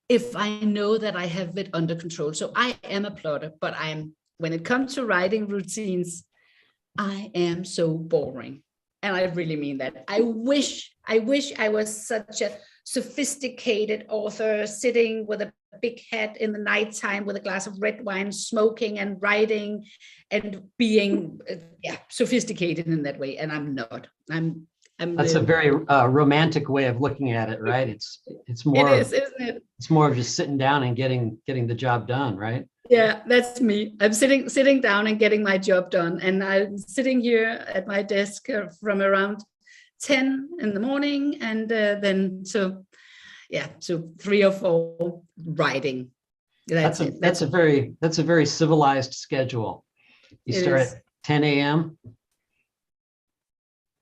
if I know that I have it under control. So I am a plotter, but when it comes to writing routines, I am so boring. And I really mean that. I wish I was such a sophisticated author, sitting with a big hat in the nighttime with a glass of red wine, smoking and writing and being sophisticated in that way. And I'm not. That's a very romantic way of looking at it, right? It's more. It is, isn't it? It's more of just sitting down and getting the job done, right? Yeah, that's me. I'm sitting down and getting my job done. And I'm sitting here at my desk from around 10 in the morning. And then, so 3 or 4 writing. That's it. That's a very civilized schedule. You start at 10 a.m.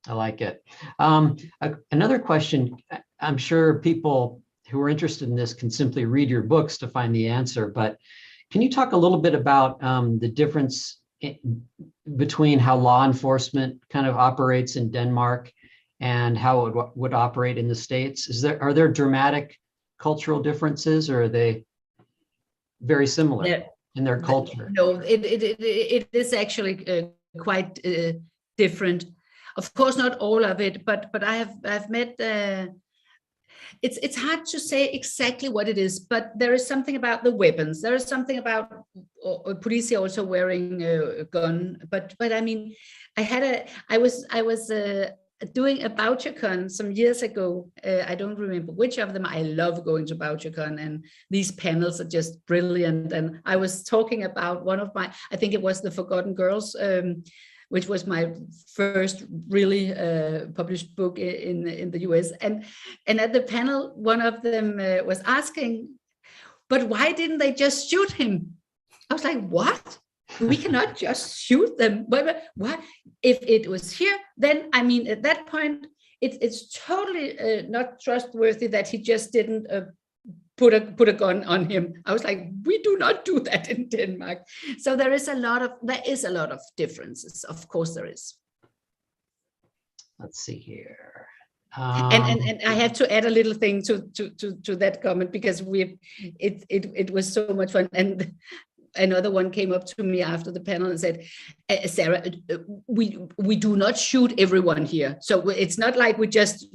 I like it. Another question, I'm sure people who are interested in this can simply read your books to find the answer, but can you talk a little bit about the difference between how law enforcement kind of operates in Denmark and how it would operate in the States? Are there dramatic cultural differences, or are they very similar in their culture? No, it is actually quite different. Of course, not all of it, but I've met. It's hard to say exactly what it is, but there is something about the weapons. There is something about police also wearing a gun. But I mean, I was doing a BoucherCon some years ago. I don't remember which of them. I love going to BoucherCon, and these panels are just brilliant. And I was talking about one of my, I think it was The Forgotten Girls, which was my first really published book in the US. And at the panel, one of them was asking, but why didn't they just shoot him? I was like, what? We cannot just shoot them. But what? If it was here, then, I mean, at that point, it's totally not trustworthy that he just didn't put a gun on him. I was like, we do not do that in Denmark. So there is a lot of differences. Of course there is. Let's see here. And I have to add a little thing to that comment, because it was so much fun. And another one came up to me after the panel and said, Sara, we do not shoot everyone here. So it's not like we just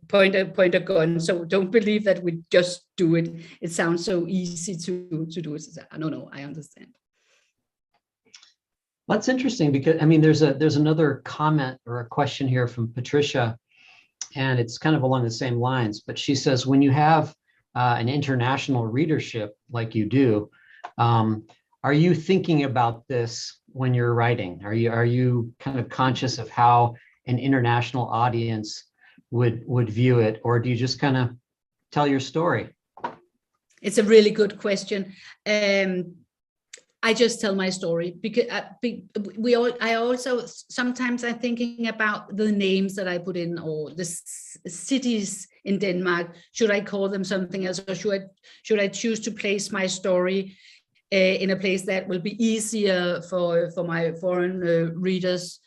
point a gun. So don't believe that we just do it. It sounds so easy to do it. No, I understand. That's interesting, because I mean, there's another comment or a question here from Patricia, and it's kind of along the same lines, but she says, when you have an international readership like you do, are you thinking about this when you're writing? Are you kind of conscious of how an international audience would view it, or do you just kind of tell your story? It's a really good question. I just tell my story, because I also sometimes I'm thinking about the names that I put in, or the cities in Denmark. Should I call them something else, or should I choose to place my story in a place that will be easier for my foreign readers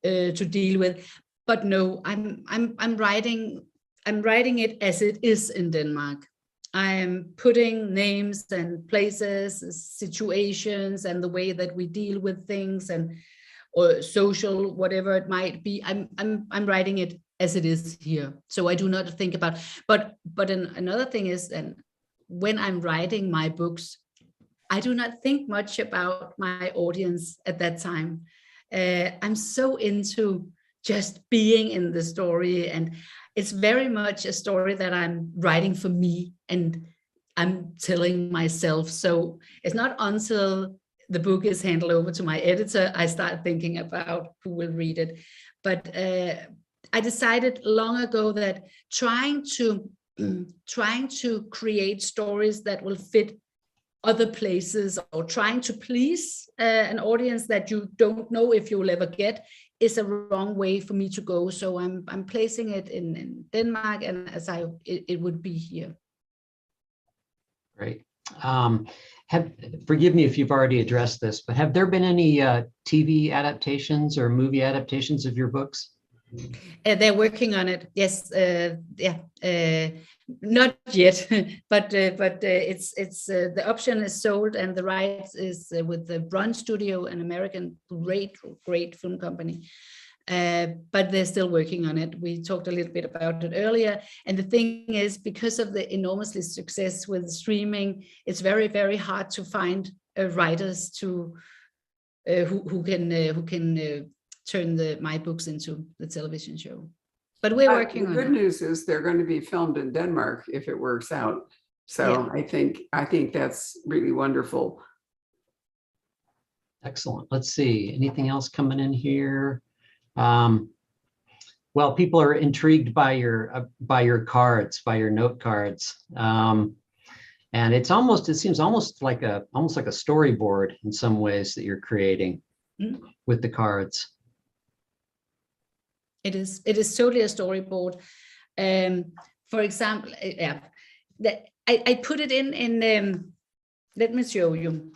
to deal with? But no, I'm writing it as it is in Denmark. I am putting names and places, situations, and the way that we deal with things, or social, whatever it might be. I'm writing it as it is here. So I do not think about. But another thing is, and when I'm writing my books, I do not think much about my audience at that time. I'm so into just being in the story, and it's very much a story that I'm writing for me and I'm telling myself. So it's not until the book is handed over to my editor I start thinking about who will read it. But I decided long ago that trying to create stories that will fit other places, or trying to please an audience that you don't know if you'll ever get, is a wrong way for me to go. So I'm placing it in Denmark, and as it would be here. Great. Forgive me if you've already addressed this, but have there been any TV adaptations or movie adaptations of your books? They're working on it. Yes. Not yet, but it's the option is sold, and the rights is with the Bronze Studio, an American great film company. But they're still working on it. We talked a little bit about it earlier. And the thing is, because of the enormously success with streaming, it's very, very hard to find writers to who can turn my books into the television show. But we're working on it. The good news is they're going to be filmed in Denmark if it works out. So yeah. I think that's really wonderful. Excellent. Let's see. Anything else coming in here? Well, people are intrigued by your cards, by your note cards, and it seems almost like a storyboard in some ways that you're creating with the cards. It is totally a storyboard. For example, I put it in. Let me show you.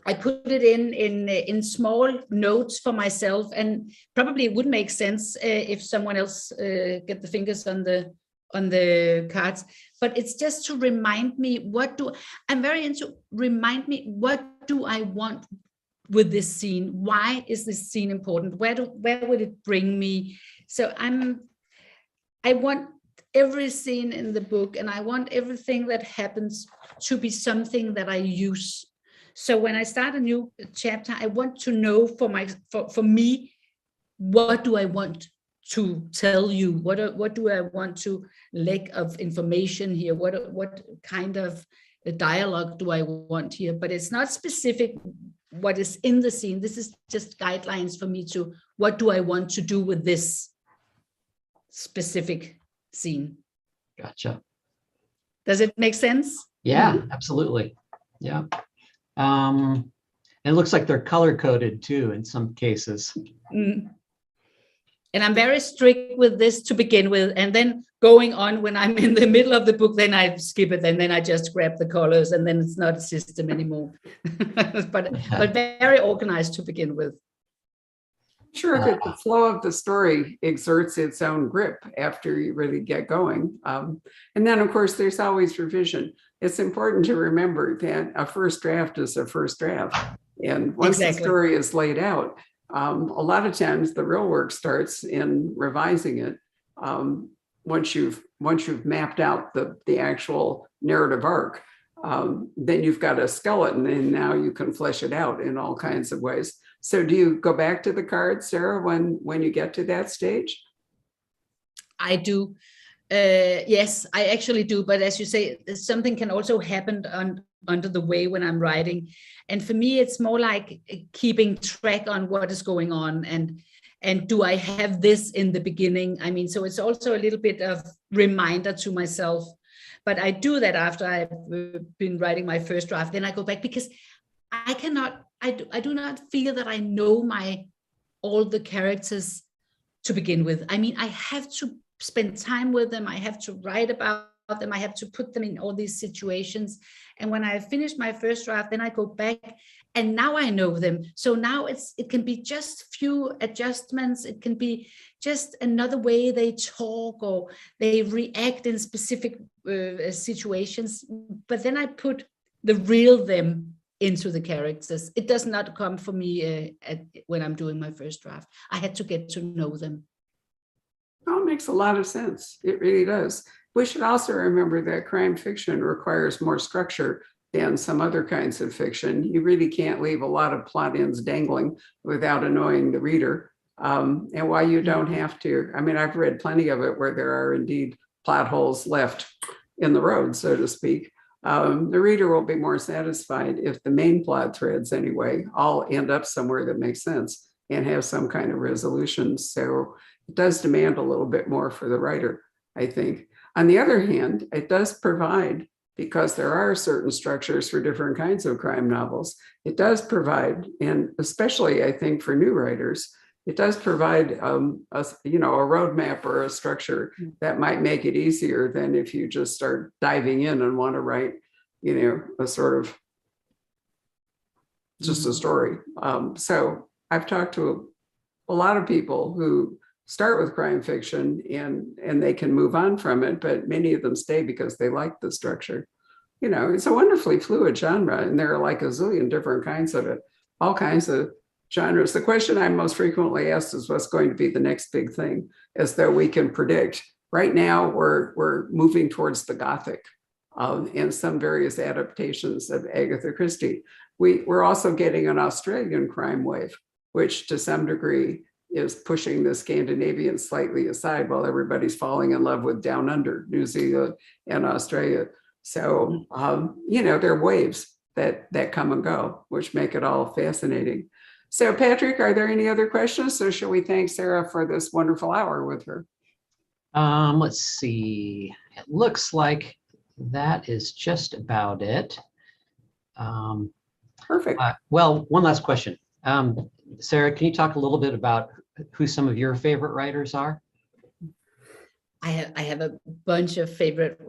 I put it in small notes for myself, and probably it would make sense if someone else get the fingers on the cards. But it's just to remind me I'm very into. Remind me, what do I want with this scene? Why is this scene important? Where would it bring me? So I want every scene in the book, and I want everything that happens to be something that I use. So when I start a new chapter, I want to know for me, what do I want to tell you? What do I want to lack of information here? What kind of dialogue do I want here? But it's not specific what is in the scene. This is just guidelines for me to, what do I want to do with this specific scene? Gotcha. Does it make sense? Yeah, absolutely. Yeah. And it looks like they're color coded too in some cases. Mm. And I'm very strict with this to begin with. And then going on, when I'm in the middle of the book, then I skip it. And then I just grab the colors, and then it's not a system anymore. but very organized to begin with. Sure, that the flow of the story exerts its own grip after you really get going. And then, of course, there's always revision. It's important to remember that a first draft is a first draft. And once the story is laid out, a lot of times the real work starts in revising it. Once you've mapped out the actual narrative arc, then you've got a skeleton, and now you can flesh it out in all kinds of ways. So do you go back to the cards, Sarah, when you get to that stage? I do. Yes, I actually do. But as you say, something can also happen under the way when I'm writing. And for me, it's more like keeping track on what is going on, and do I have this in the beginning? I mean, so it's also a little bit of reminder to myself. But I do that after I've been writing my first draft. Then I go back, because I do not feel that I know all the characters to begin with. I mean, I have to spend time with them. I have to write about them. I have to put them in all these situations. And when I finish my first draft, then I go back, and now I know them. So now it can be just few adjustments. It can be just another way they talk or they react in specific situations. But then I put the real them into the characters. It does not come for me when I'm doing my first draft. I had to get to know them. Oh, it makes a lot of sense. It really does. We should also remember that crime fiction requires more structure than some other kinds of fiction. You really can't leave a lot of plot ends dangling without annoying the reader. And while you don't have to, I mean, I've read plenty of it where there are indeed plot holes left in the road, so to speak. The reader will be more satisfied if the main plot threads, anyway, all end up somewhere that makes sense and have some kind of resolution. So it does demand a little bit more for the writer, I think. On the other hand, it does provide, because there are certain structures for different kinds of crime novels, it does provide, and especially I think for new writers, it does provide a roadmap or a structure that might make it easier than if you just start diving in and want to write, a sort of just a story. So I've talked to a lot of people who start with crime fiction and they can move on from it, but many of them stay because they like the structure. It's a wonderfully fluid genre, and there are like a zillion different kinds of it, all kinds of genres. The question I'm most frequently asked is what's going to be the next big thing, as though we can predict. Right now, we're moving towards the Gothic and some various adaptations of Agatha Christie. We're also getting an Australian crime wave, which to some degree is pushing the Scandinavian slightly aside while everybody's falling in love with Down Under, New Zealand and Australia. So, there are waves that come and go, which make it all fascinating. So, Patrick, are there any other questions? Or shall we thank Sarah for this wonderful hour with her? Let's see. It looks like that is just about it. Perfect. Well, one last question. Sarah, can you talk a little bit about who some of your favorite writers are? I have a bunch of favorite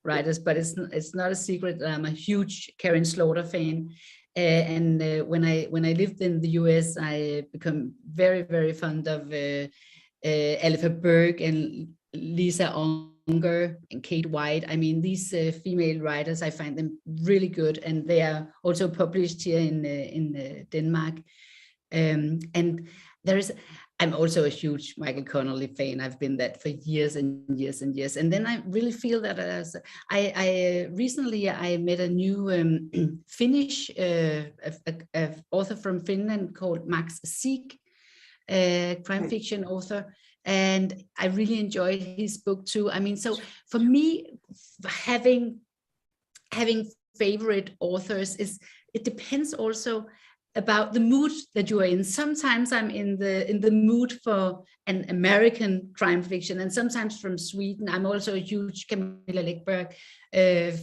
writers, but it's not a secret. I'm a huge Karen Slaughter fan. And when I lived in the US, I become very, very fond of Alifa Berg and Lisa Unger and Kate White. I mean, these female writers, I find them really good, and they are also published here in Denmark. And I'm also a huge Michael Connelly fan. I've been that for years and years and years. And then I really feel that I recently met a new Finnish author from Finland called Max Sieg, crime fiction author. And I really enjoyed his book too. I mean, so for me, having favorite authors it depends also about the mood that you are in. Sometimes I'm in the mood for an American crime fiction, and sometimes from Sweden. I'm also a huge Camilla Läckberg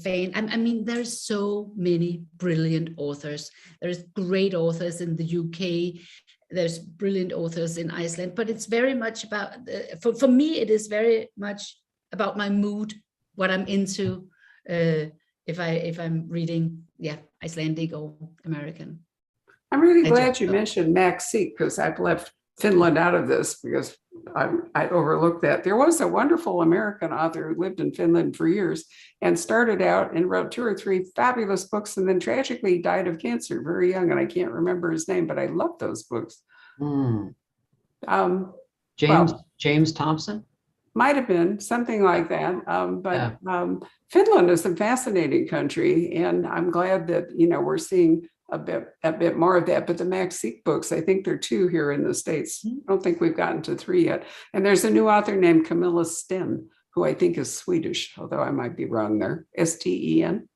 fan. I mean, there's so many brilliant authors. There's great authors in the UK. There's brilliant authors in Iceland, but it's very much about, for me, it is very much about my mood, what I'm into, if I'm reading, Icelandic or American. I'm really glad you mentioned Max Seek, because I've left Finland out of this because I overlooked that. There was a wonderful American author who lived in Finland for years and started out and wrote 2 or 3 fabulous books, and then tragically died of cancer very young. And I can't remember his name, but I love those books. James Thompson? Might have been something like that. Finland is a fascinating country, and I'm glad that, we're seeing a bit more of that. But the Max Seek books, I think there are 2 here in the States. I don't think we've gotten to 3 yet. And there's a new author named Camilla Sten, who I think is Swedish, although I might be wrong there. Sten,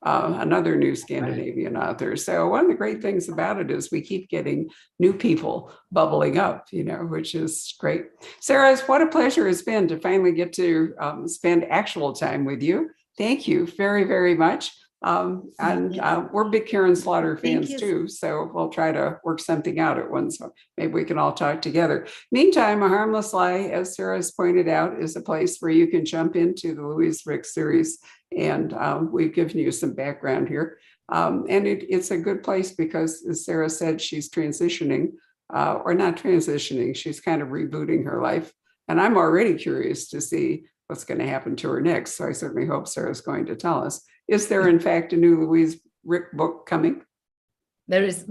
another new Scandinavian author. So one of the great things about it is we keep getting new people bubbling up, which is great. Saras, what a pleasure it's been to finally get to spend actual time with you. Thank you very, very much. We're big Karen Slaughter fans too, so we'll try to work something out at once. So maybe we can all talk together. Meantime, A Harmless Lie, as Sarah has pointed out, is a place where you can jump into the Louise Rick series, and we've given you some background here. And it's a good place because, as Sarah said, she's transitioning, or not transitioning, she's kind of rebooting her life. And I'm already curious to see what's going to happen to her next. So I certainly hope Sarah's going to tell us. Is there, in fact, a new Louise Rick book coming? There is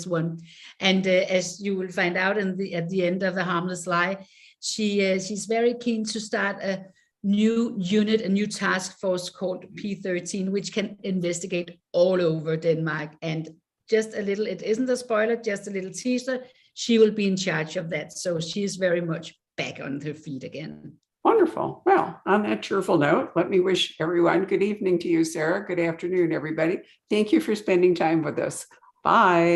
one, and as you will find out at the end of A Harmless Lie, she's very keen to start a new unit, a new task force called P13, which can investigate all over Denmark. And just a little, it isn't a spoiler, just a little teaser. She will be in charge of that, so she is very much back on her feet again. Wonderful. Well, on that cheerful note, let me wish everyone good evening to you, Sarah. Good afternoon, everybody. Thank you for spending time with us. Bye.